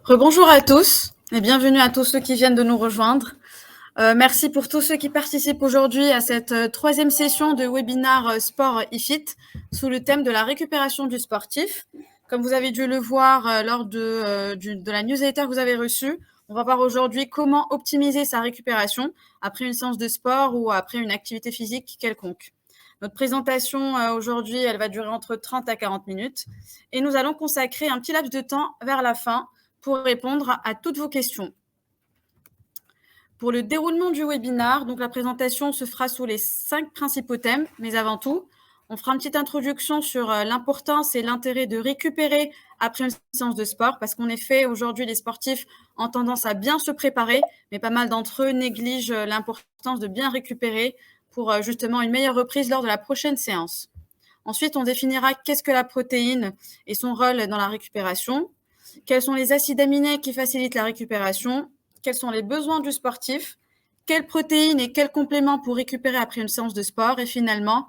Rebonjour à tous et bienvenue à tous ceux qui viennent de nous rejoindre. Merci pour tous ceux qui participent aujourd'hui à cette troisième session de webinaire Sport eFit sous le thème de la récupération du sportif. Comme vous avez dû le voir lors de la newsletter que vous avez reçue, on va voir aujourd'hui comment optimiser sa récupération après une séance de sport ou après une activité physique quelconque. Notre présentation aujourd'hui, elle va durer entre 30 à 40 minutes et nous allons consacrer un petit laps de temps vers la fin pour répondre à toutes vos questions. Pour le déroulement du webinaire, donc la présentation se fera sous les 5 principaux thèmes, mais avant tout, on fera une petite introduction sur l'importance et l'intérêt de récupérer après une séance de sport, parce qu'en effet, aujourd'hui, les sportifs ont tendance à bien se préparer, mais pas mal d'entre eux négligent l'importance de bien récupérer pour justement une meilleure reprise lors de la prochaine séance. Ensuite, on définira qu'est-ce que la protéine et son rôle dans la récupération, quels sont les acides aminés qui facilitent la récupération, quels sont les besoins du sportif, quelles protéines et quels compléments pour récupérer après une séance de sport, et finalement,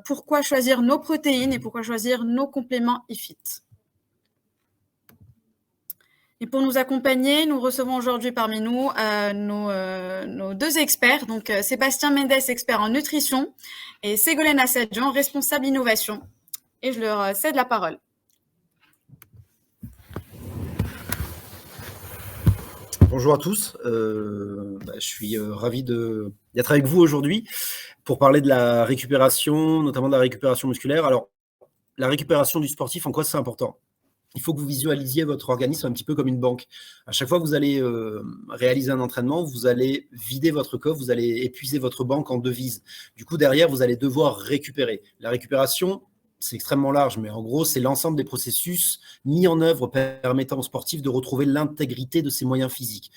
pourquoi choisir nos protéines et pourquoi choisir nos compléments eFit. Et pour nous accompagner, nous recevons aujourd'hui parmi nous nos deux experts, donc Sébastien Mendes, expert en nutrition, et Ségolène Assadjian, responsable innovation. Et je leur cède la parole. Bonjour à tous, je suis ravi d'être avec vous aujourd'hui pour parler de la récupération, notamment de la récupération musculaire. Alors, la récupération du sportif, en quoi c'est important ? Il faut que vous visualisiez votre organisme un petit peu comme une banque. À chaque fois que vous allez réaliser un entraînement, vous allez vider votre coffre, vous allez épuiser votre banque en devises. Du coup, derrière, vous allez devoir récupérer. La récupération, c'est extrêmement large, mais en gros, c'est l'ensemble des processus mis en œuvre permettant aux sportifs de retrouver l'intégrité de ses moyens physiques.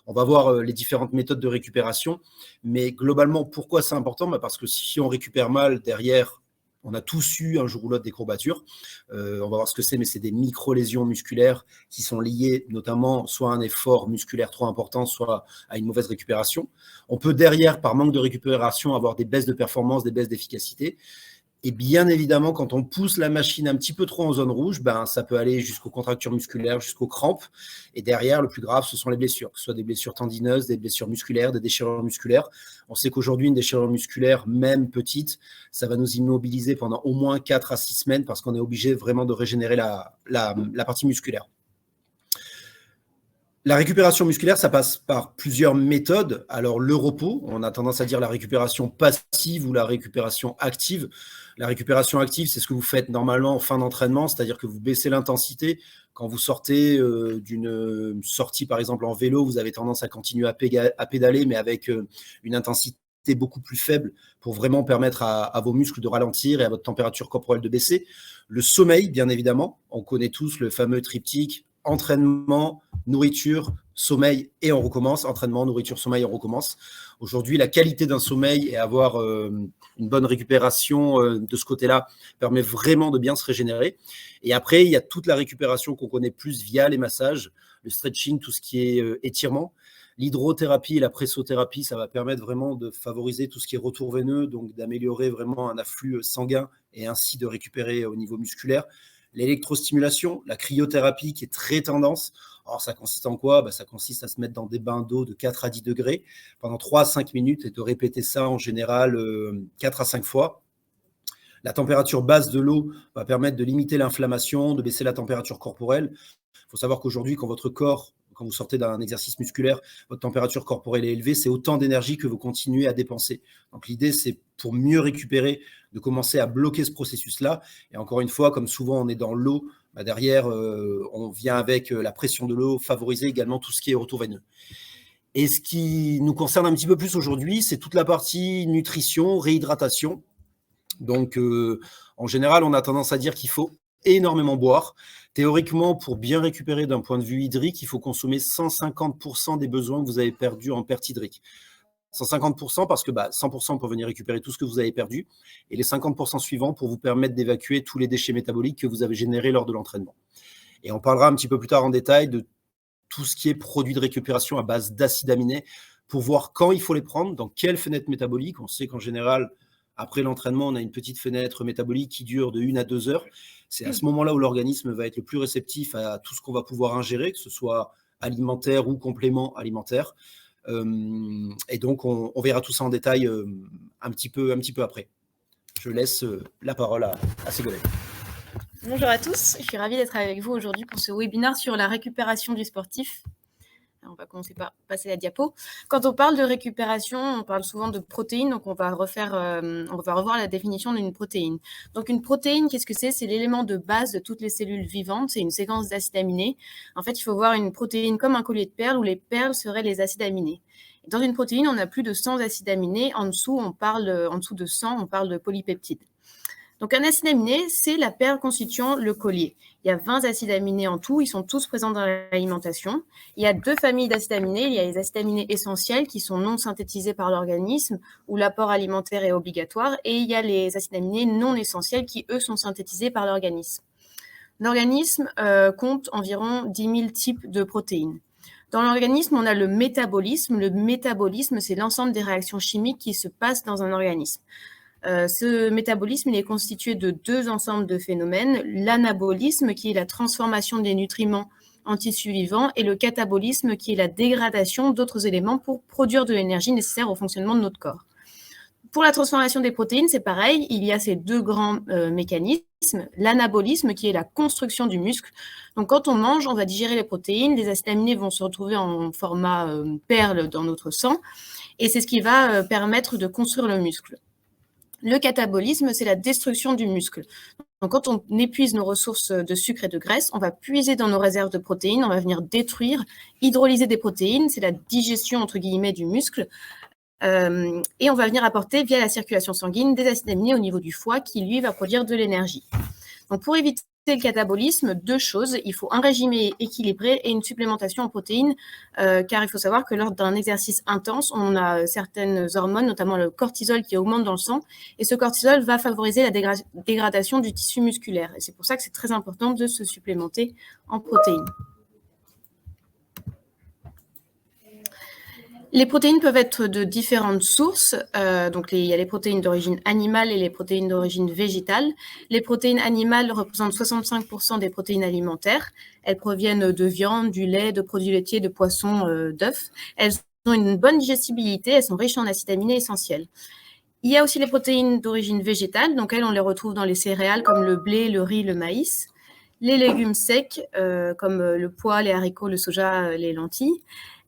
On va voir les différentes méthodes de récupération, mais globalement, pourquoi c'est important ? Parce que si on récupère mal, derrière, on a tous eu un jour ou l'autre des courbatures. On va voir ce que c'est, mais c'est des micro-lésions musculaires qui sont liées notamment soit à un effort musculaire trop important, soit à une mauvaise récupération. On peut derrière, par manque de récupération, avoir des baisses de performance, des baisses d'efficacité. Et bien évidemment, quand on pousse la machine un petit peu trop en zone rouge, ça peut aller jusqu'aux contractures musculaires, jusqu'aux crampes. Et derrière, le plus grave, ce sont les blessures, que ce soit des blessures tendineuses, des blessures musculaires, des déchirures musculaires. On sait qu'aujourd'hui, une déchirure musculaire, même petite, ça va nous immobiliser pendant au moins 4 à 6 semaines parce qu'on est obligé vraiment de régénérer la partie musculaire. La récupération musculaire, ça passe par plusieurs méthodes. Alors, le repos, on a tendance à dire la récupération passive ou la récupération active. La récupération active, c'est ce que vous faites normalement en fin d'entraînement, c'est-à-dire que vous baissez l'intensité. Quand vous sortez d'une sortie, par exemple en vélo, vous avez tendance à continuer à pédaler, mais avec une intensité beaucoup plus faible pour vraiment permettre à vos muscles de ralentir et à votre température corporelle de baisser. Le sommeil, bien évidemment, on connaît tous le fameux triptyque entraînement, nourriture, sommeil et on recommence. Entraînement, nourriture, sommeil, on recommence. Aujourd'hui, la qualité d'un sommeil et avoir une bonne récupération de ce côté-là permet vraiment de bien se régénérer. Et après, il y a toute la récupération qu'on connaît plus via les massages, le stretching, tout ce qui est étirement. L'hydrothérapie et la pressothérapie, ça va permettre vraiment de favoriser tout ce qui est retour veineux, donc d'améliorer vraiment un afflux sanguin et ainsi de récupérer au niveau musculaire. L'électrostimulation, la cryothérapie qui est très tendance. Alors, ça consiste en quoi ? Ça consiste à se mettre dans des bains d'eau de 4 à 10 degrés pendant 3 à 5 minutes et de répéter ça en général 4 à 5 fois. La température basse de l'eau va permettre de limiter l'inflammation, de baisser la température corporelle. Il faut savoir qu'aujourd'hui, quand votre corps, quand vous sortez d'un exercice musculaire, votre température corporelle est élevée, c'est autant d'énergie que vous continuez à dépenser. Donc l'idée, c'est pour mieux récupérer, de commencer à bloquer ce processus-là. Et encore une fois, comme souvent on est dans l'eau, derrière, on vient avec la pression de l'eau, favoriser également tout ce qui est retour veineux. Et ce qui nous concerne un petit peu plus aujourd'hui, c'est toute la partie nutrition, réhydratation. Donc, en général, on a tendance à dire qu'il faut énormément boire. Théoriquement, pour bien récupérer d'un point de vue hydrique, il faut consommer 150% des besoins que vous avez perdus en perte hydrique. 150% parce que 100% pour venir récupérer tout ce que vous avez perdu et les 50% suivants pour vous permettre d'évacuer tous les déchets métaboliques que vous avez générés lors de l'entraînement. Et on parlera un petit peu plus tard en détail de tout ce qui est produit de récupération à base d'acides aminés pour voir quand il faut les prendre, dans quelle fenêtre métabolique. On sait qu'en général, Après l'entraînement, on a une petite fenêtre métabolique qui dure de 1 à 2 heures. C'est à ce moment-là où l'organisme va être le plus réceptif à tout ce qu'on va pouvoir ingérer, que ce soit alimentaire ou complément alimentaire. Et donc, on verra tout ça en détail un petit peu après. Je laisse la parole à Ségolène. Bonjour à tous, je suis ravie d'être avec vous aujourd'hui pour ce webinaire sur la récupération du sportif. On va commencer par passer la diapo. Quand on parle de récupération, on parle souvent de protéines, donc on va revoir la définition d'une protéine. Donc une protéine, qu'est-ce que c'est? C'est l'élément de base de toutes les cellules vivantes, c'est une séquence d'acides aminés. En fait, il faut voir une protéine comme un collier de perles où les perles seraient les acides aminés. Dans une protéine, on a plus de 100 acides aminés. En dessous de 100, on parle de polypeptides. Donc, un acide aminé, c'est la perle constituant le collier. Il y a 20 acides aminés en tout, ils sont tous présents dans l'alimentation. Il y a 2 familles d'acides aminés. Il y a les acides aminés essentiels qui sont non synthétisés par l'organisme, où l'apport alimentaire est obligatoire. Et il y a les acides aminés non essentiels qui, eux, sont synthétisés par l'organisme. L'organisme compte environ 10 000 types de protéines. Dans l'organisme, on a le métabolisme. Le métabolisme, c'est l'ensemble des réactions chimiques qui se passent dans un organisme. Ce métabolisme, il est constitué de 2 ensembles de phénomènes, l'anabolisme, qui est la transformation des nutriments en tissus vivants, et le catabolisme, qui est la dégradation d'autres éléments pour produire de l'énergie nécessaire au fonctionnement de notre corps. Pour la transformation des protéines, c'est pareil, il y a ces 2 grands mécanismes, l'anabolisme, qui est la construction du muscle. Donc, quand on mange, on va digérer les protéines, les acides aminés vont se retrouver en format perle dans notre sang, et c'est ce qui va permettre de construire le muscle. Le catabolisme, c'est la destruction du muscle. Donc, quand on épuise nos ressources de sucre et de graisse, on va puiser dans nos réserves de protéines, on va venir détruire, hydrolyser des protéines, c'est la digestion, entre guillemets, du muscle, et on va venir apporter, via la circulation sanguine, des acides aminés au niveau du foie qui, lui, va produire de l'énergie. Donc, pour éviter le catabolisme, 2 choses. Il faut un régime équilibré et une supplémentation en protéines, car il faut savoir que lors d'un exercice intense, on a certaines hormones, notamment le cortisol, qui augmente dans le sang, et ce cortisol va favoriser la dégradation du tissu musculaire. Et c'est pour ça que c'est très important de se supplémenter en protéines. Les protéines peuvent être de différentes sources. Donc, il y a les protéines d'origine animale et les protéines d'origine végétale. Les protéines animales représentent 65% des protéines alimentaires. Elles proviennent de viande, du lait, de produits laitiers, de poissons, d'œufs. Elles ont une bonne digestibilité, elles sont riches en acides aminés essentiels. Il y a aussi les protéines d'origine végétale. Donc, elles, on les retrouve dans les céréales comme le blé, le riz, le maïs. Les légumes secs comme le pois, les haricots, le soja, les lentilles.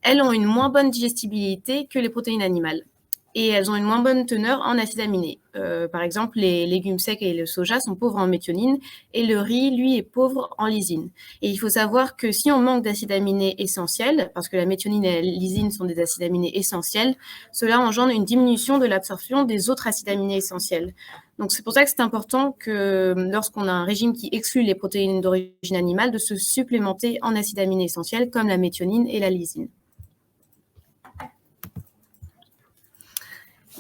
Elles ont une moins bonne digestibilité que les protéines animales et elles ont une moins bonne teneur en acides aminés. Par exemple, les légumes secs et le soja sont pauvres en méthionine et le riz, lui, est pauvre en lysine. Et il faut savoir que si on manque d'acides aminés essentiels, parce que la méthionine et la lysine sont des acides aminés essentiels, cela engendre une diminution de l'absorption des autres acides aminés essentiels. Donc, c'est pour ça que c'est important que lorsqu'on a un régime qui exclut les protéines d'origine animale, de se supplémenter en acides aminés essentiels comme la méthionine et la lysine.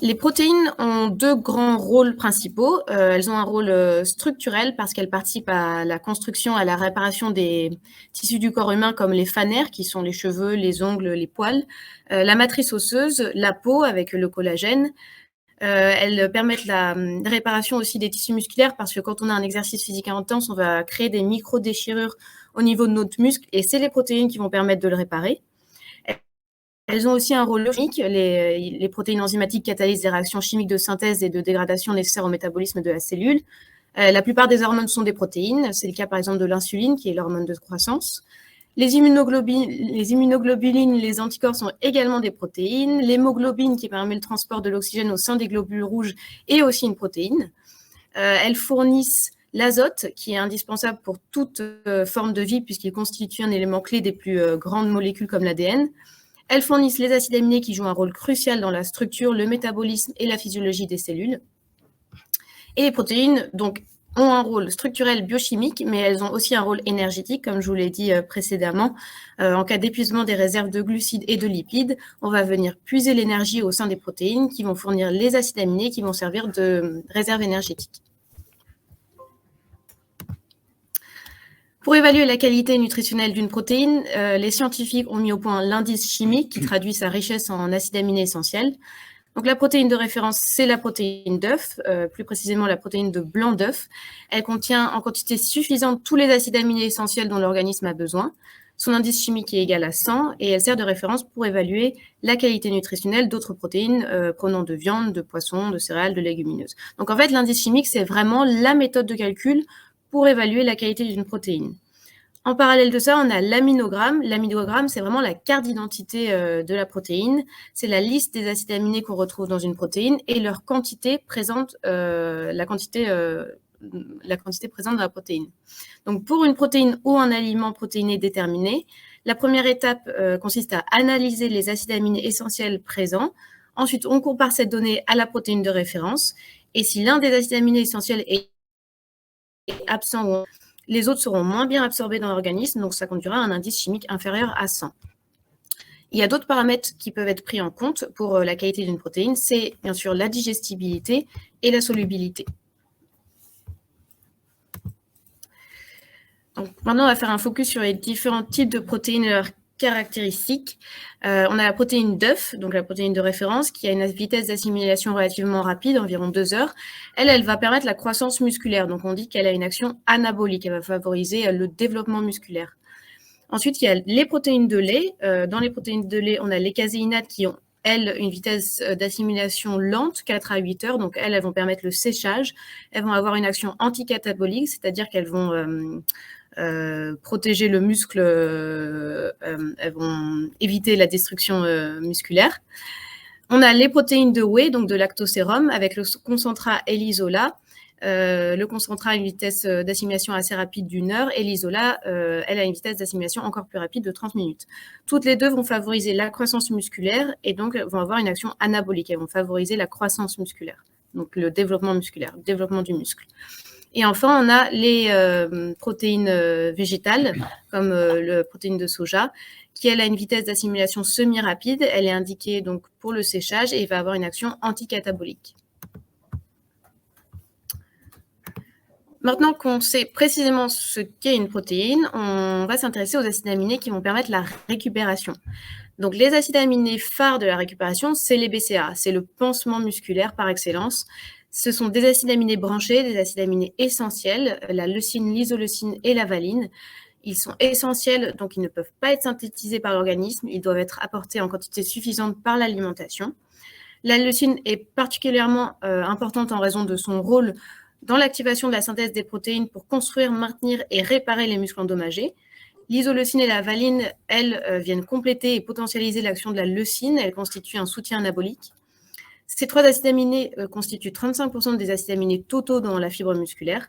Les protéines ont 2 grands rôles principaux. Elles ont un rôle structurel parce qu'elles participent à la construction, à la réparation des tissus du corps humain comme les phanères, qui sont les cheveux, les ongles, les poils, la matrice osseuse, la peau avec le collagène. Elles permettent la réparation aussi des tissus musculaires parce que quand on a un exercice physique intense, on va créer des micro-déchirures au niveau de notre muscle et c'est les protéines qui vont permettre de le réparer. Elles ont aussi un rôle chimique. Les protéines enzymatiques catalysent les réactions chimiques de synthèse et de dégradation nécessaires au métabolisme de la cellule. La plupart des hormones sont des protéines. C'est le cas, par exemple, de l'insuline, qui est l'hormone de croissance. Les immunoglobulines, les anticorps sont également des protéines. L'hémoglobine, qui permet le transport de l'oxygène au sein des globules rouges, est aussi une protéine. Elles fournissent l'azote, qui est indispensable pour toute forme de vie, puisqu'il constitue un élément clé des plus grandes molécules comme l'ADN. Elles fournissent les acides aminés qui jouent un rôle crucial dans la structure, le métabolisme et la physiologie des cellules. Et les protéines donc, ont un rôle structurel biochimique, mais elles ont aussi un rôle énergétique, comme je vous l'ai dit précédemment. En cas d'épuisement des réserves de glucides et de lipides, on va venir puiser l'énergie au sein des protéines qui vont fournir les acides aminés qui vont servir de réserve énergétique. Pour évaluer la qualité nutritionnelle d'une protéine, les scientifiques ont mis au point l'indice chimique qui traduit sa richesse en acides aminés essentiels. Donc, la protéine de référence, c'est la protéine d'œuf, plus précisément la protéine de blanc d'œuf. Elle contient en quantité suffisante tous les acides aminés essentiels dont l'organisme a besoin. Son indice chimique est égal à 100 et elle sert de référence pour évaluer la qualité nutritionnelle d'autres protéines provenant de viande, de poisson, de céréales, de légumineuses. Donc, en fait, l'indice chimique, c'est vraiment la méthode de calcul pour évaluer la qualité d'une protéine. En parallèle de ça, on a l'aminogramme. L'aminogramme, c'est vraiment la carte d'identité de la protéine. C'est la liste des acides aminés qu'on retrouve dans une protéine et leur quantité présente, la quantité présente dans la protéine. Donc, pour une protéine ou un aliment protéiné déterminé, la première étape consiste à analyser les acides aminés essentiels présents. Ensuite, on compare cette donnée à la protéine de référence. Et si l'un des acides aminés essentiels est absent, les autres seront moins bien absorbés dans l'organisme, donc ça conduira à un indice chimique inférieur à 100. Il y a d'autres paramètres qui peuvent être pris en compte pour la qualité d'une protéine, c'est bien sûr la digestibilité et la solubilité. Donc, maintenant, on va faire un focus sur les différents types de protéines et leurs caractéristiques. On a la protéine d'œuf, donc la protéine de référence, qui a une vitesse d'assimilation relativement rapide, environ 2 heures. Elle va permettre la croissance musculaire. Donc, on dit qu'elle a une action anabolique. Elle va favoriser le développement musculaire. Ensuite, il y a les protéines de lait. Dans les protéines de lait, on a les caséinates qui ont, elles, une vitesse d'assimilation lente, 4 à 8 heures. Donc, elles vont permettre le séchage. Elles vont avoir une action anticatabolique, c'est-à-dire qu'elles vont protéger le muscle, elles vont éviter la destruction musculaire. On a les protéines de whey, donc de lactosérum, avec le concentrat et l'isolat. Le concentrat a une vitesse d'assimilation assez rapide d'1 heure et l'isolat, elle a une vitesse d'assimilation encore plus rapide de 30 minutes. Toutes les deux vont favoriser la croissance musculaire et donc vont avoir une action anabolique. Elles vont favoriser la croissance musculaire, donc le développement musculaire, le développement du muscle. Et enfin, on a les protéines végétales, comme la protéine de soja, qui elle a une vitesse d'assimilation semi-rapide. Elle est indiquée donc pour le séchage et va avoir une action anticatabolique. Maintenant qu'on sait précisément ce qu'est une protéine, on va s'intéresser aux acides aminés qui vont permettre la récupération. Donc, les acides aminés phares de la récupération, c'est les BCA. C'est le pansement musculaire par excellence. Ce sont des acides aminés branchés, des acides aminés essentiels, la leucine, l'isoleucine et la valine. Ils sont essentiels, donc ils ne peuvent pas être synthétisés par l'organisme. Ils doivent être apportés en quantité suffisante par l'alimentation. La leucine est particulièrement importante en raison de son rôle dans l'activation de la synthèse des protéines pour construire, maintenir et réparer les muscles endommagés. L'isoleucine et la valine, elles, viennent compléter et potentialiser l'action de la leucine. Elles constituent un soutien anabolique. Ces 3 acides aminés constituent 35% des acides aminés totaux dans la fibre musculaire.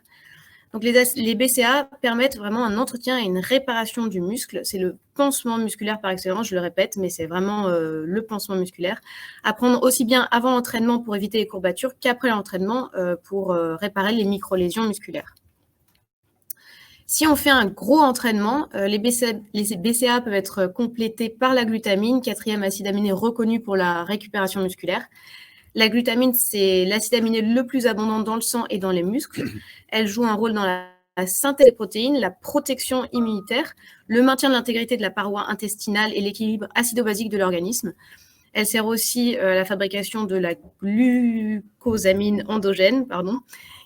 Donc, les BCA permettent vraiment un entretien et une réparation du muscle. C'est le pansement musculaire par excellence, je le répète, mais c'est vraiment le pansement musculaire. À prendre aussi bien avant l'entraînement pour éviter les courbatures qu'après l'entraînement pour réparer les micro-lésions musculaires. Si on fait un gros entraînement, les BCA peuvent être complétés par la glutamine, 4e acide aminé reconnu pour la récupération musculaire. La glutamine, c'est l'acide aminé le plus abondant dans le sang et dans les muscles. Elle joue un rôle dans la synthèse des protéines, la protection immunitaire, le maintien de l'intégrité de la paroi intestinale et l'équilibre acido-basique de l'organisme. Elle sert aussi à la fabrication de la glucosamine endogène,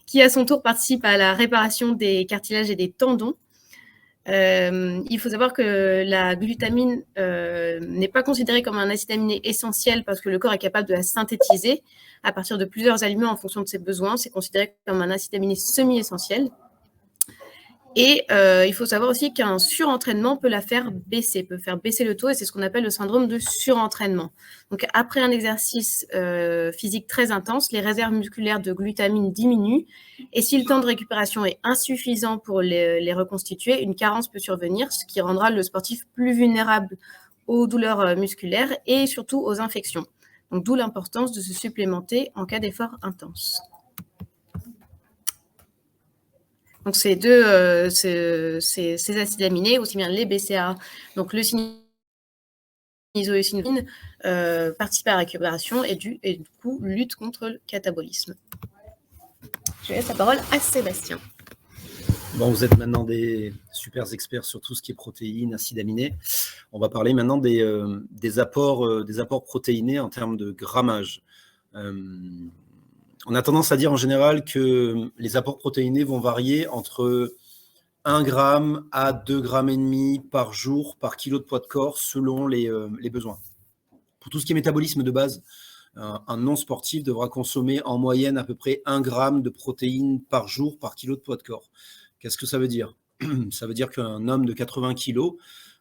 qui à son tour participe à la réparation des cartilages et des tendons. Il faut savoir que la glutamine n'est pas considérée comme un acide aminé essentiel parce que le corps est capable de la synthétiser à partir de plusieurs aliments en fonction de ses besoins. C'est considéré comme un acide aminé semi-essentiel. Et il faut savoir aussi qu'un surentraînement peut la faire baisser, peut faire baisser le taux, et c'est ce qu'on appelle le syndrome de surentraînement. Donc, après un exercice physique très intense, les réserves musculaires de glutamine diminuent, et si le temps de récupération est insuffisant pour les reconstituer, une carence peut survenir, ce qui rendra le sportif plus vulnérable aux douleurs musculaires et surtout aux infections. Donc, d'où l'importance de se supplémenter en cas d'effort intense. Donc, ces acides aminés, aussi bien les BCA, donc leucine, isoleucine, participent à la récupération et du coup luttent contre le catabolisme. Je laisse la parole à Sébastien. Bon, vous êtes maintenant des super experts sur tout ce qui est protéines, acides aminés. On va parler maintenant des apports protéinés en termes de grammage. On a tendance à dire en général que les apports protéinés vont varier entre 1 gramme à 2,5 grammes par jour par kilo de poids de corps selon les besoins. Pour tout ce qui est métabolisme de base, un non-sportif devra consommer en moyenne à peu près 1 gramme de protéines par jour par kilo de poids de corps. Qu'est-ce que ça veut dire ? Ça veut dire qu'un homme de 80 kg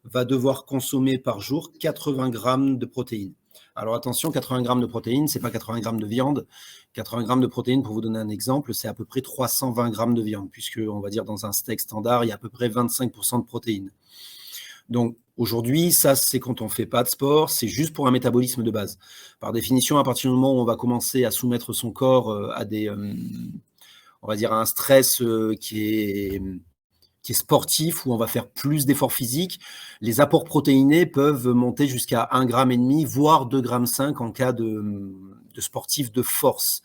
va devoir consommer par jour 80 grammes de protéines. Alors attention, 80 grammes de protéines, ce n'est pas 80 grammes de viande. 80 grammes de protéines, pour vous donner un exemple, c'est à peu près 320 grammes de viande, puisque on va dire dans un steak standard, il y a à peu près 25% de protéines. Donc aujourd'hui, ça c'est quand on ne fait pas de sport, c'est juste pour un métabolisme de base. Par définition, à partir du moment où on va commencer à soumettre son corps à on va dire à un stress qui est sportif, où on va faire plus d'efforts physiques, les apports protéinés peuvent monter jusqu'à 1,5 gramme, voire 2,5 grammes en cas de sportif de force.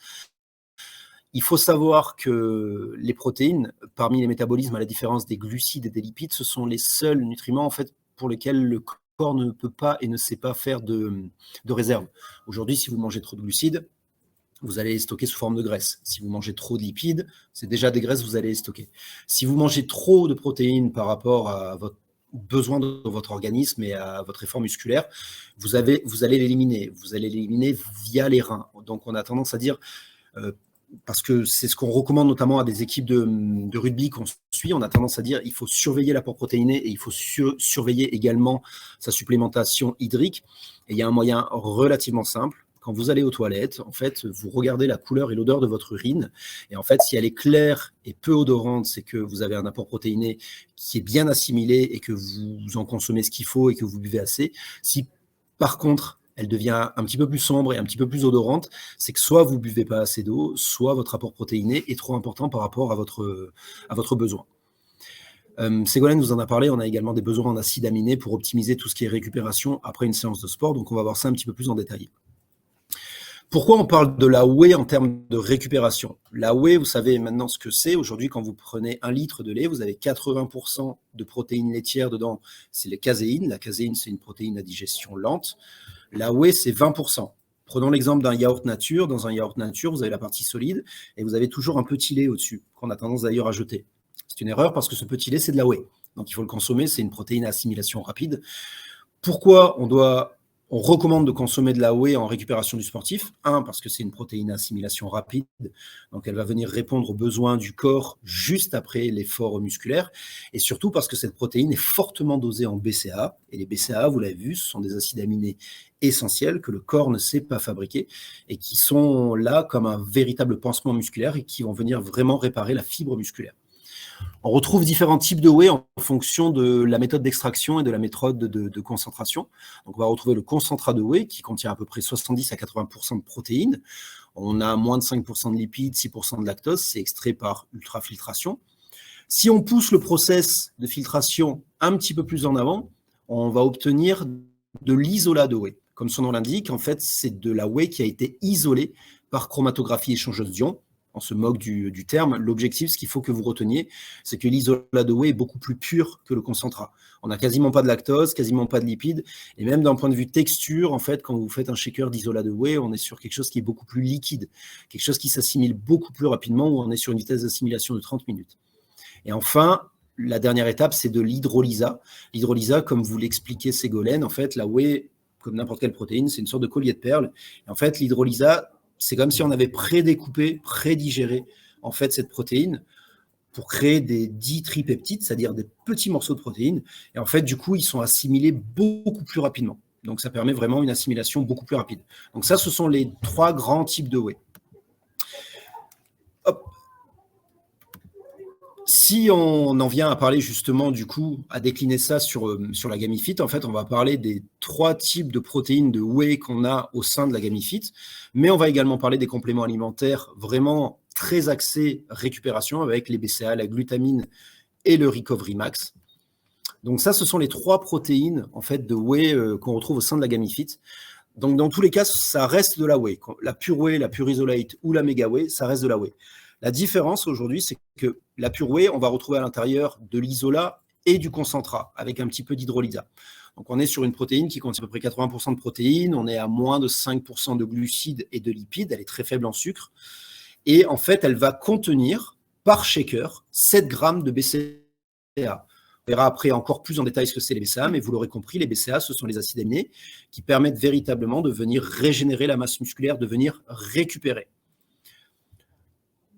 Il faut savoir que les protéines, parmi les métabolismes, à la différence des glucides et des lipides, ce sont les seuls nutriments en fait, pour lesquels le corps ne peut pas et ne sait pas faire de réserve. Aujourd'hui, si vous mangez trop de glucides, vous allez les stocker sous forme de graisse. Si vous mangez trop de lipides, c'est déjà des graisses, vous allez les stocker. Si vous mangez trop de protéines par rapport à votre besoin de votre organisme et à votre effort musculaire, vous allez l'éliminer. Vous allez l'éliminer via les reins. Donc, on a tendance à dire, parce que c'est ce qu'on recommande notamment à des équipes de rugby qu'on suit, on a tendance à dire il faut surveiller l'apport protéiné et il faut surveiller également sa supplémentation hydrique. Et il y a un moyen relativement simple. Quand vous allez aux toilettes, en fait, vous regardez la couleur et l'odeur de votre urine. Et en fait, si elle est claire et peu odorante, c'est que vous avez un apport protéiné qui est bien assimilé et que vous en consommez ce qu'il faut et que vous buvez assez. Si, par contre, elle devient un petit peu plus sombre et un petit peu plus odorante, c'est que soit vous ne buvez pas assez d'eau, soit votre apport protéiné est trop important par rapport à votre besoin. Ségolène vous en a parlé, on a également des besoins en acides aminés pour optimiser tout ce qui est récupération après une séance de sport. Donc, on va voir ça un petit peu plus en détail. Pourquoi on parle de la whey en termes de récupération ? La whey, vous savez maintenant ce que c'est. Aujourd'hui, quand vous prenez 1 litre de lait, vous avez 80% de protéines laitières dedans. C'est la caséine. La caséine, c'est une protéine à digestion lente. La whey, c'est 20%. Prenons l'exemple d'un yaourt nature. Dans un yaourt nature, vous avez la partie solide et vous avez toujours un petit lait au-dessus, qu'on a tendance d'ailleurs à jeter. C'est une erreur parce que ce petit lait, c'est de la whey. Donc, il faut le consommer. C'est une protéine à assimilation rapide. Pourquoi on recommande de consommer de la whey en récupération du sportif. Parce que c'est une protéine à assimilation rapide, donc elle va venir répondre aux besoins du corps juste après l'effort musculaire, et surtout parce que cette protéine est fortement dosée en BCAA, et les BCAA, vous l'avez vu, ce sont des acides aminés essentiels que le corps ne sait pas fabriquer, et qui sont là comme un véritable pansement musculaire, et qui vont venir vraiment réparer la fibre musculaire. On retrouve différents types de whey en fonction de la méthode d'extraction et de la méthode de concentration. Donc, on va retrouver le concentrat de whey qui contient à peu près 70 à 80% de protéines. On a moins de 5% de lipides, 6% de lactose. C'est extrait par ultrafiltration. Si on pousse le process de filtration un petit peu plus en avant, on va obtenir de l'isolat de whey. Comme son nom l'indique, en fait, c'est de la whey qui a été isolée par chromatographie échangeuse d'ions. On se moque du terme. L'objectif, ce qu'il faut que vous reteniez, c'est que l'isolat de whey est beaucoup plus pur que le concentrat. On n'a quasiment pas de lactose, quasiment pas de lipides, et même d'un point de vue texture, en fait, quand vous faites un shaker d'isolat de whey, on est sur quelque chose qui est beaucoup plus liquide, quelque chose qui s'assimile beaucoup plus rapidement, où on est sur une vitesse d'assimilation de 30 minutes. Et enfin, la dernière étape, c'est de l'hydrolysa. L'hydrolysa, comme vous l'expliquait Ségolène, en fait, la whey, comme n'importe quelle protéine, c'est une sorte de collier de perles. Et en fait, l'hydrolysa, c'est comme si on avait prédécoupé, prédigéré en fait cette protéine pour créer des ditripeptides, c'est-à-dire des petits morceaux de protéines. Et en fait, du coup, ils sont assimilés beaucoup plus rapidement. Donc, ça permet vraiment une assimilation beaucoup plus rapide. Donc ça, ce sont les 3 grands types de whey. Hop. Si on en vient à parler justement, du coup, à décliner ça sur la Gamifit, en fait, on va parler des 3 types de protéines de whey qu'on a au sein de la Gamifit, mais on va également parler des compléments alimentaires vraiment très axés récupération avec les BCAA, la glutamine et le Recovery Max. Donc ça, ce sont les 3 protéines en fait de whey qu'on retrouve au sein de la Gamifit. Donc dans tous les cas, ça reste de la whey. La pure whey, la pure isolate ou la méga whey, ça reste de la whey. La différence aujourd'hui, c'est que la pure whey, on va retrouver à l'intérieur de l'isolat et du concentrat, avec un petit peu d'hydrolysa. Donc, on est sur une protéine qui contient à peu près 80% de protéines. On est à moins de 5% de glucides et de lipides. Elle est très faible en sucre. Et en fait, elle va contenir par shaker 7 grammes de BCAA. On verra après encore plus en détail ce que c'est les BCAA, mais vous l'aurez compris, les BCAA, ce sont les acides aminés qui permettent véritablement de venir régénérer la masse musculaire, de venir récupérer.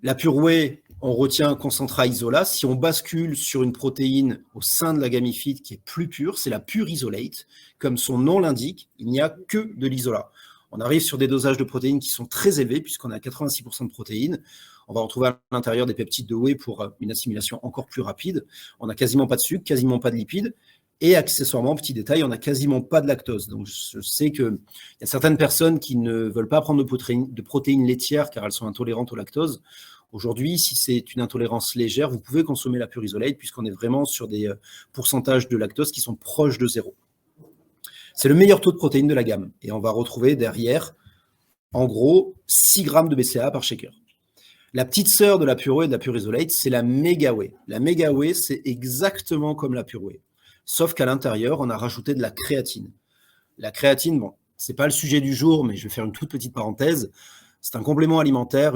La pure whey, on retient un concentrat isolat. Si on bascule sur une protéine au sein de la gamme IFIT qui est plus pure, c'est la pure isolate. Comme son nom l'indique, il n'y a que de l'isolat. On arrive sur des dosages de protéines qui sont très élevés, puisqu'on a 86% de protéines. On va retrouver à l'intérieur des peptides de whey pour une assimilation encore plus rapide. On n'a quasiment pas de sucre, quasiment pas de lipides. Et accessoirement, petit détail, on n'a quasiment pas de lactose. Donc, je sais qu'il y a certaines personnes qui ne veulent pas prendre de protéines laitières car elles sont intolérantes au lactose. Aujourd'hui, si c'est une intolérance légère, vous pouvez consommer la pure isolate puisqu'on est vraiment sur des pourcentages de lactose qui sont proches de 0. C'est le meilleur taux de protéines de la gamme. Et on va retrouver derrière, en gros, 6 grammes de BCAA par shaker. La petite sœur de la pure whey et de la pure isolate, c'est la Mega Whey. La Mega Whey, c'est exactement comme la pure whey. Sauf qu'à l'intérieur, on a rajouté de la créatine. La créatine, bon, c'est pas le sujet du jour, mais je vais faire une toute petite parenthèse. C'est un complément alimentaire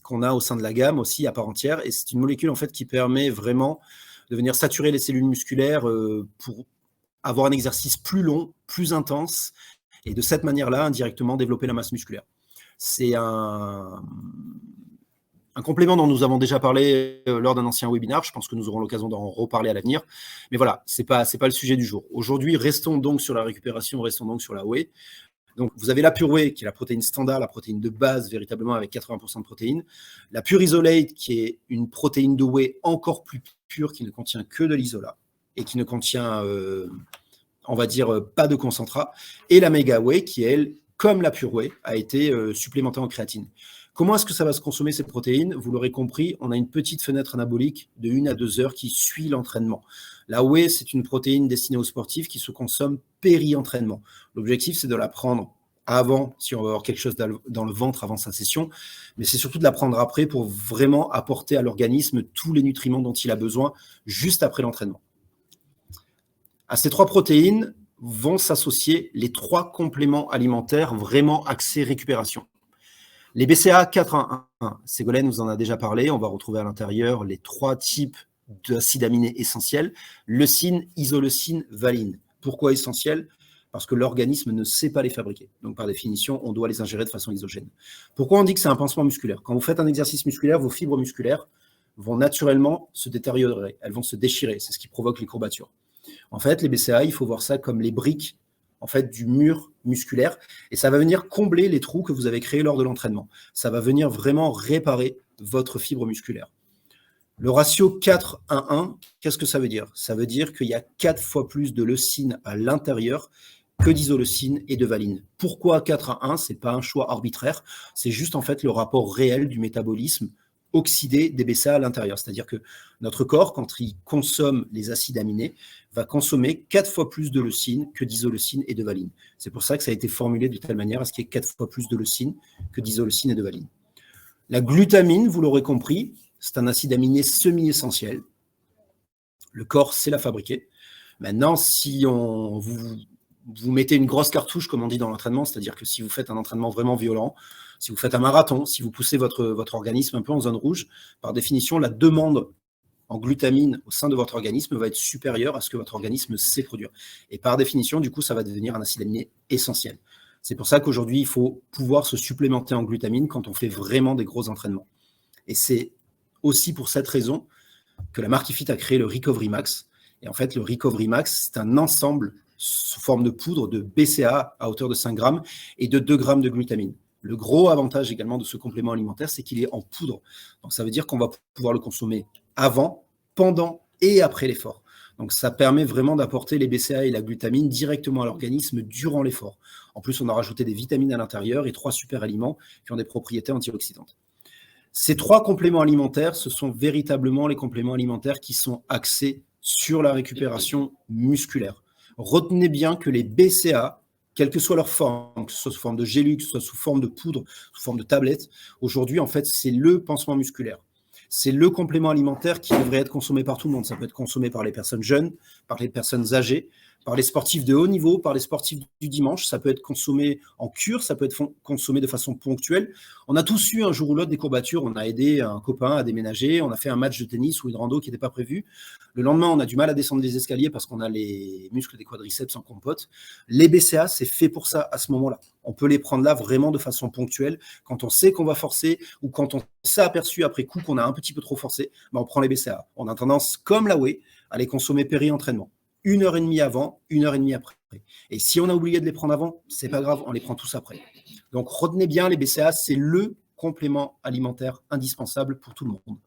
qu'on a au sein de la gamme aussi à part entière. Et c'est une molécule en fait qui permet vraiment de venir saturer les cellules musculaires pour avoir un exercice plus long, plus intense, et de cette manière-là, indirectement, développer la masse musculaire. C'est un complément dont nous avons déjà parlé lors d'un ancien webinaire. Je pense que nous aurons l'occasion d'en reparler à l'avenir. Mais voilà, c'est pas le sujet du jour. Aujourd'hui, restons donc sur la récupération, restons donc sur la whey. Donc, vous avez la pure whey, qui est la protéine standard, la protéine de base, véritablement avec 80% de protéines. La pure isolate, qui est une protéine de whey encore plus pure, qui ne contient que de l'isolat et qui ne contient, on va dire, pas de concentrat. Et la Mega Whey, qui, elle, comme la pure whey, a été supplémentée en créatine. Comment est-ce que ça va se consommer, ces protéines? Vous l'aurez compris, on a une petite fenêtre anabolique de 1 à 2 heures qui suit l'entraînement. La whey, c'est une protéine destinée aux sportifs qui se consomme péri-entraînement. L'objectif, c'est de la prendre avant, si on veut avoir quelque chose dans le ventre avant sa session, mais c'est surtout de la prendre après pour vraiment apporter à l'organisme tous les nutriments dont il a besoin juste après l'entraînement. À ces 3 protéines vont s'associer les 3 compléments alimentaires vraiment axés récupération. Les BCAA 4-1-1, Ségolène nous en a déjà parlé, on va retrouver à l'intérieur les 3 types d'acides aminés essentiels, leucine, isoleucine, valine. Pourquoi essentiels? Parce que l'organisme ne sait pas les fabriquer. Donc par définition, on doit les ingérer de façon exogène. Pourquoi on dit que c'est un pansement musculaire? Quand vous faites un exercice musculaire, vos fibres musculaires vont naturellement se détériorer, elles vont se déchirer, c'est ce qui provoque les courbatures. En fait, les BCAA, il faut voir ça comme les briques en fait, du mur musculaire, et ça va venir combler les trous que vous avez créés lors de l'entraînement. Ça va venir vraiment réparer votre fibre musculaire. Le ratio 4-1-1, qu'est-ce que ça veut dire? Ça veut dire qu'il y a 4 fois plus de leucine à l'intérieur que d'isoleucine et de valine. Pourquoi 4-1-1? Ce n'est pas un choix arbitraire, c'est juste en fait le rapport réel du métabolisme oxydé des BCAA à l'intérieur. C'est-à-dire que notre corps, quand il consomme les acides aminés, va consommer 4 fois plus de leucine que d'isoleucine et de valine. C'est pour ça que ça a été formulé de telle manière à ce qu'il y ait 4 fois plus de leucine que d'isoleucine et de valine. La glutamine, vous l'aurez compris, c'est un acide aminé semi-essentiel. Le corps sait la fabriquer. Maintenant, si vous mettez une grosse cartouche, comme on dit dans l'entraînement, c'est-à-dire que si vous faites un entraînement vraiment violent, si vous faites un marathon, si vous poussez votre organisme un peu en zone rouge, par définition, la demande en glutamine au sein de votre organisme va être supérieure à ce que votre organisme sait produire. Et par définition, du coup, ça va devenir un acide aminé essentiel. C'est pour ça qu'aujourd'hui, il faut pouvoir se supplémenter en glutamine quand on fait vraiment des gros entraînements. Et c'est aussi pour cette raison que la marque IFIT a créé le Recovery Max. Et en fait, le Recovery Max, c'est un ensemble sous forme de poudre de BCAA à hauteur de 5 grammes et de 2 grammes de glutamine. Le gros avantage également de ce complément alimentaire, c'est qu'il est en poudre. Donc ça veut dire qu'on va pouvoir le consommer avant, pendant et après l'effort. Donc ça permet vraiment d'apporter les BCAA et la glutamine directement à l'organisme durant l'effort. En plus, on a rajouté des vitamines à l'intérieur et 3 super aliments qui ont des propriétés antioxydantes. Ces 3 compléments alimentaires, ce sont véritablement les compléments alimentaires qui sont axés sur la récupération musculaire. Retenez bien que les BCAA, quelle que soit leur forme, que ce soit sous forme de gélule, que ce soit sous forme de poudre, sous forme de tablette, aujourd'hui, en fait, c'est le pansement musculaire. C'est le complément alimentaire qui devrait être consommé par tout le monde. Ça peut être consommé par les personnes jeunes, par les personnes âgées, par les sportifs de haut niveau, par les sportifs du dimanche. Ça peut être consommé en cure, ça peut être consommé de façon ponctuelle. On a tous eu un jour ou l'autre des courbatures, on a aidé un copain à déménager, on a fait un match de tennis ou une rando qui n'était pas prévu. Le lendemain, on a du mal à descendre les escaliers parce qu'on a les muscles des quadriceps en compote. Les BCA, c'est fait pour ça à ce moment-là. On peut les prendre là vraiment de façon ponctuelle. Quand on sait qu'on va forcer ou quand on s'est aperçu après coup qu'on a un petit peu trop forcé, ben on prend les BCA. On a tendance, comme la whey, à les consommer péri-entraînement. 1h30 avant, 1h30 après. Et si on a oublié de les prendre avant, c'est pas grave, on les prend tous après. Donc retenez bien, les BCA, c'est le complément alimentaire indispensable pour tout le monde.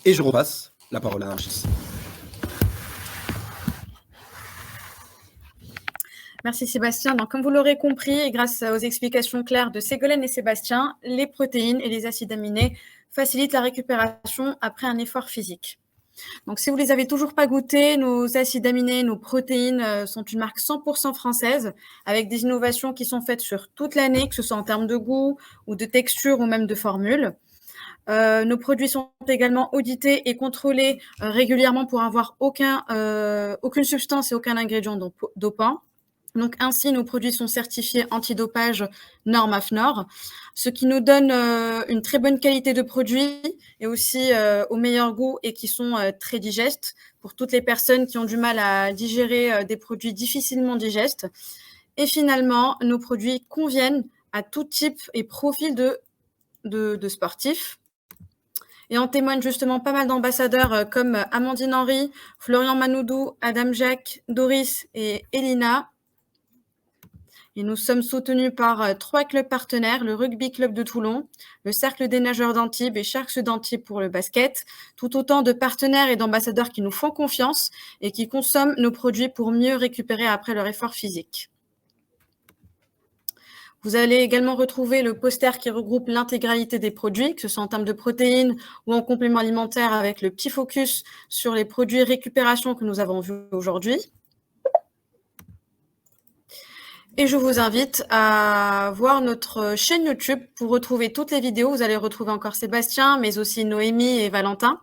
Et je repasse la parole à Nargis. Merci Sébastien. Donc, comme vous l'aurez compris, et grâce aux explications claires de Ségolène et Sébastien, les protéines et les acides aminés facilitent la récupération après un effort physique. Donc, si vous les avez toujours pas goûtés, nos acides aminés, nos protéines sont une marque 100% française, avec des innovations qui sont faites sur toute l'année, que ce soit en termes de goût ou de texture ou même de formule. Nos produits sont également audités et contrôlés régulièrement pour avoir aucune substance et aucun ingrédient dopant. Donc, ainsi, nos produits sont certifiés antidopage norme AFNOR, ce qui nous donne une très bonne qualité de produit et aussi au meilleur goût et qui sont très digestes pour toutes les personnes qui ont du mal à digérer des produits difficilement digestes. Et finalement, nos produits conviennent à tout type et profil de sportifs. Et en témoignent justement pas mal d'ambassadeurs comme Amandine Henry, Florian Manoudou, Adam Jacques, Doris et Elina. Et nous sommes soutenus par 3 clubs partenaires, le Rugby Club de Toulon, le Cercle des nageurs d'Antibes et Sharks d'Antibes pour le basket, tout autant de partenaires et d'ambassadeurs qui nous font confiance et qui consomment nos produits pour mieux récupérer après leur effort physique. Vous allez également retrouver le poster qui regroupe l'intégralité des produits, que ce soit en termes de protéines ou en complément alimentaire, avec le petit focus sur les produits récupération que nous avons vus aujourd'hui. Et je vous invite à voir notre chaîne YouTube pour retrouver toutes les vidéos. Vous allez retrouver encore Sébastien, mais aussi Noémie et Valentin.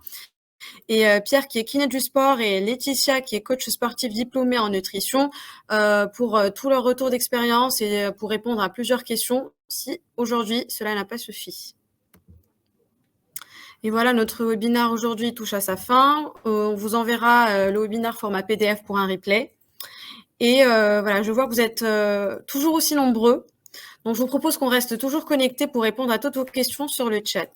Et Pierre qui est kiné du sport et Laetitia qui est coach sportif diplômé en nutrition pour tout leur retour d'expérience et pour répondre à plusieurs questions si aujourd'hui cela n'a pas suffi. Et voilà, notre webinaire aujourd'hui touche à sa fin. On vous enverra le webinaire format PDF pour un replay. Et voilà, je vois que vous êtes toujours aussi nombreux. Donc, je vous propose qu'on reste toujours connectés pour répondre à toutes vos questions sur le chat.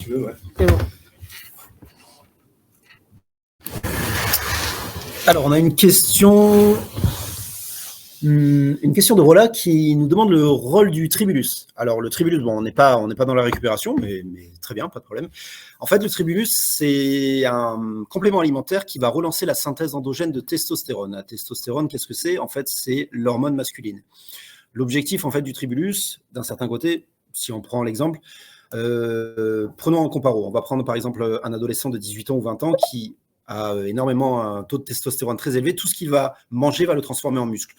Ouais. C'est bon. Alors, on a une question de Rola qui nous demande le rôle du tribulus. Alors, le tribulus, bon, on n'est pas dans la récupération, mais très bien, pas de problème. En fait, le tribulus, c'est un complément alimentaire qui va relancer la synthèse endogène de testostérone. La testostérone, qu'est-ce que c'est? En fait, c'est l'hormone masculine. L'objectif, en fait, du tribulus, d'un certain côté, si on prend l'exemple, prenons un comparo. On va prendre, par exemple, un adolescent de 18 ans ou 20 ans qui a énormément un taux de testostérone très élevé. Tout ce qu'il va manger va le transformer en muscle.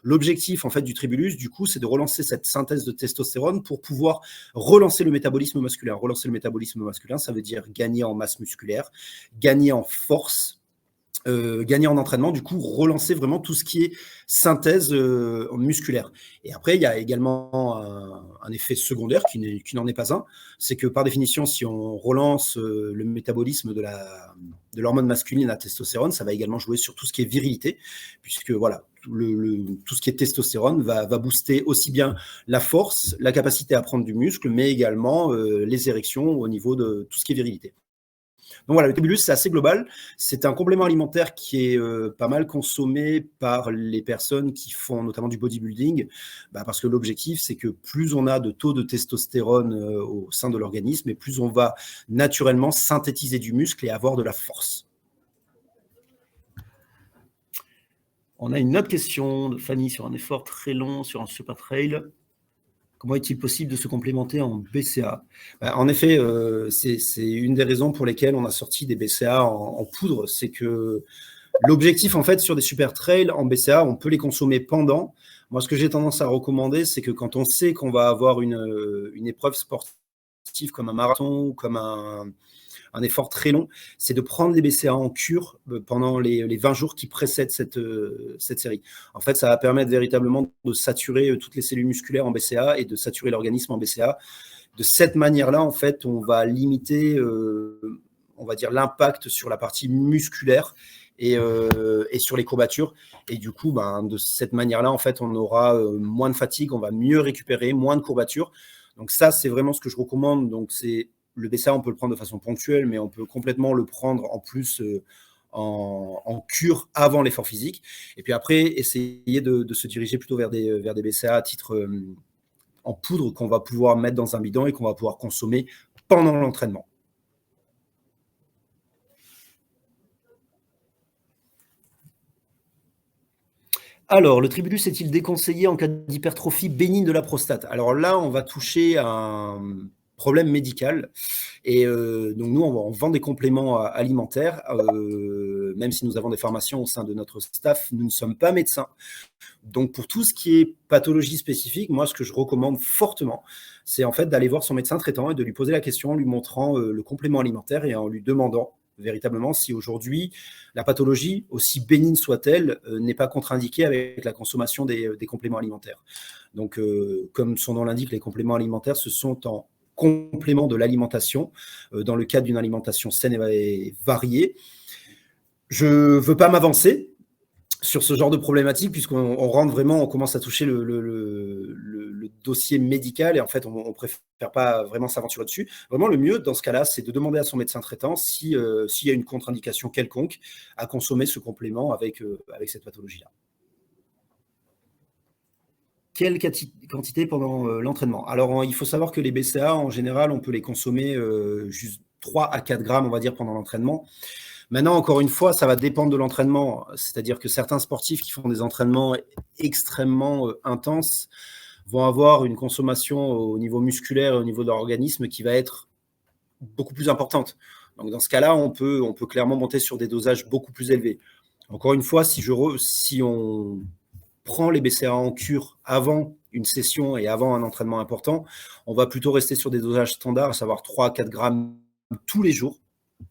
L'objectif, en fait, du tribulus, du coup, c'est de relancer cette synthèse de testostérone pour pouvoir relancer le métabolisme masculin. Relancer le métabolisme masculin, ça veut dire gagner en masse musculaire, gagner en force, gagner en entraînement, du coup, relancer vraiment tout ce qui est synthèse musculaire. Et après, il y a également un effet secondaire qui n'en est pas un. C'est que, par définition, si on relance le métabolisme de l'hormone masculine, la testostérone, ça va également jouer sur tout ce qui est virilité, puisque, voilà, tout ce qui est testostérone va booster aussi bien la force, la capacité à prendre du muscle, mais également les érections au niveau de tout ce qui est virilité. Donc voilà, le Tébulus, c'est assez global. C'est un complément alimentaire qui est pas mal consommé par les personnes qui font notamment du bodybuilding, parce que l'objectif, c'est que plus on a de taux de testostérone au sein de l'organisme, et plus on va naturellement synthétiser du muscle et avoir de la force. On a une autre question de Fanny sur un effort très long sur un super trail. Comment est-il possible de se complémenter en BCA? En effet, c'est une des raisons pour lesquelles on a sorti des BCA en poudre. C'est que l'objectif, en fait, sur des super trails en BCA, on peut les consommer pendant. Moi, ce que j'ai tendance à recommander, c'est que quand on sait qu'on va avoir une épreuve sportive comme un marathon ou comme un effort très long, c'est de prendre les BCA en cure pendant les 20 jours qui précèdent cette série. En fait, ça va permettre véritablement de saturer toutes les cellules musculaires en BCA et de saturer l'organisme en BCA. De cette manière-là, en fait, on va limiter, on va dire, l'impact sur la partie musculaire et sur les courbatures. Et du coup, de cette manière-là, en fait, on aura moins de fatigue, on va mieux récupérer, moins de courbatures. Donc ça, c'est vraiment ce que je recommande. Donc le BCA, on peut le prendre de façon ponctuelle, mais on peut complètement le prendre en plus en cure avant l'effort physique. Et puis après, essayer de se diriger plutôt vers des BCA à titre en poudre qu'on va pouvoir mettre dans un bidon et qu'on va pouvoir consommer pendant l'entraînement. Alors, le tribulus est-il déconseillé en cas d'hypertrophie bénigne de la prostate? Alors là, on va toucher à un problème médical. Et donc, nous, on vend des compléments alimentaires. Même si nous avons des formations au sein de notre staff, nous ne sommes pas médecins. Donc, pour tout ce qui est pathologie spécifique, moi, ce que je recommande fortement, c'est en fait d'aller voir son médecin traitant et de lui poser la question en lui montrant le complément alimentaire et en lui demandant véritablement si aujourd'hui la pathologie, aussi bénigne soit-elle, n'est pas contre-indiquée avec la consommation des compléments alimentaires. Donc, comme son nom l'indique, les compléments alimentaires, ce sont en complément de l'alimentation, dans le cadre d'une alimentation saine et variée. Je ne veux pas m'avancer sur ce genre de problématique, puisqu'on rentre vraiment, on commence à toucher le dossier médical, et en fait, on ne préfère pas vraiment s'aventurer dessus. Vraiment, le mieux, dans ce cas-là, c'est de demander à son médecin traitant s'il y a une contre-indication quelconque à consommer ce complément avec cette pathologie-là. Quelle quantité pendant l'entraînement? Alors, il faut savoir que les BCA, en général, on peut les consommer juste 3 à 4 grammes, on va dire, pendant l'entraînement. Maintenant, encore une fois, ça va dépendre de l'entraînement. C'est-à-dire que certains sportifs qui font des entraînements extrêmement intenses vont avoir une consommation au niveau musculaire et au niveau de leur organisme qui va être beaucoup plus importante. Donc, dans ce cas-là, on peut clairement monter sur des dosages beaucoup plus élevés. Encore une fois, si on prend les BCA en cure avant une session et avant un entraînement important, on va plutôt rester sur des dosages standards, à savoir 3 à 4 grammes tous les jours,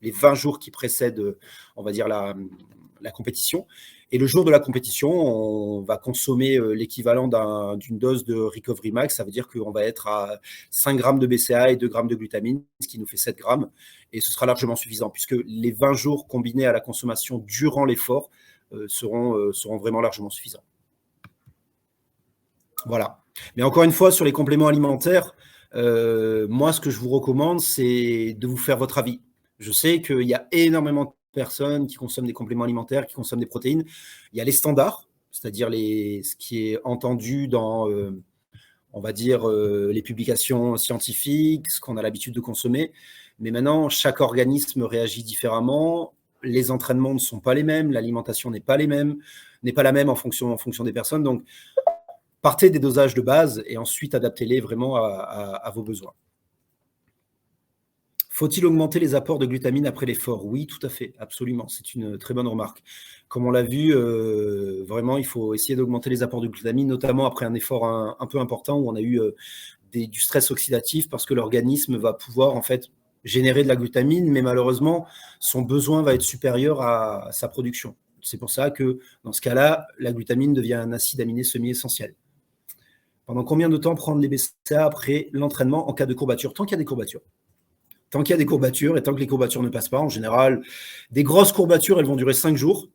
les 20 jours qui précèdent, on va dire, la compétition. Et le jour de la compétition, on va consommer l'équivalent d'une dose de Recovery Max. Ça veut dire qu'on va être à 5 grammes de BCA et 2 grammes de glutamine, ce qui nous fait 7 grammes. Et ce sera largement suffisant, puisque les 20 jours combinés à la consommation durant l'effort seront vraiment largement suffisants. Voilà. Mais encore une fois, sur les compléments alimentaires, moi, ce que je vous recommande, c'est de vous faire votre avis. Je sais qu'il y a énormément de personnes qui consomment des compléments alimentaires, qui consomment des protéines. Il y a les standards, c'est-à-dire ce qui est entendu dans, on va dire, les publications scientifiques, ce qu'on a l'habitude de consommer. Mais maintenant, chaque organisme réagit différemment. Les entraînements ne sont pas les mêmes, l'alimentation n'est pas la même en fonction des personnes. Donc, partez des dosages de base et ensuite adaptez-les vraiment à vos besoins. Faut-il augmenter les apports de glutamine après l'effort? Oui, tout à fait, absolument. C'est une très bonne remarque. Comme on l'a vu, vraiment, il faut essayer d'augmenter les apports de glutamine, notamment après un effort un peu important où on a eu du stress oxydatif, parce que l'organisme va pouvoir en fait générer de la glutamine, mais malheureusement, son besoin va être supérieur à sa production. C'est pour ça que, dans ce cas-là, la glutamine devient un acide aminé semi-essentiel. Pendant combien de temps prendre les BCA après l'entraînement en cas de courbature? Tant qu'il y a des courbatures. Tant qu'il y a des courbatures et tant que les courbatures ne passent pas, en général, des grosses courbatures, elles vont durer 5 jours.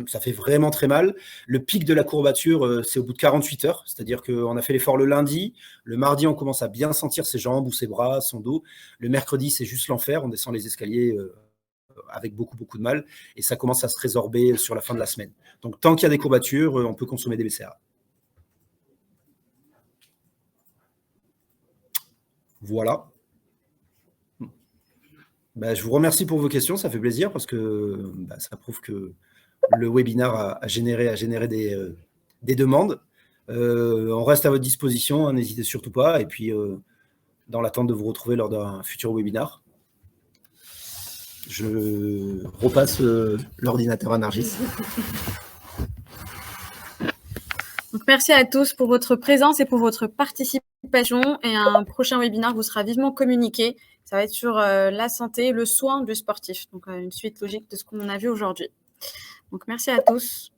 ça fait vraiment très mal. Le pic de la courbature, c'est au bout de 48 heures. C'est-à-dire qu'on a fait l'effort le lundi. Le mardi, on commence à bien sentir ses jambes ou ses bras, son dos. Le mercredi, c'est juste l'enfer. On descend les escaliers avec beaucoup, beaucoup de mal. Et ça commence à se résorber sur la fin de la semaine. Donc, tant qu'il y a des courbatures, on peut consommer des BCAA. Voilà. Je vous remercie pour vos questions. Ça fait plaisir parce que ça prouve que le webinaire a généré des demandes. On reste à votre disposition, hein, n'hésitez surtout pas. Et puis, dans l'attente de vous retrouver lors d'un futur webinaire, je repasse l'ordinateur à Nargis. Donc, merci à tous pour votre présence et pour votre participation. Et un prochain webinaire vous sera vivement communiqué. Ça va être sur la santé, le soin du sportif. Donc, une suite logique de ce qu'on a vu aujourd'hui. Donc, merci à tous.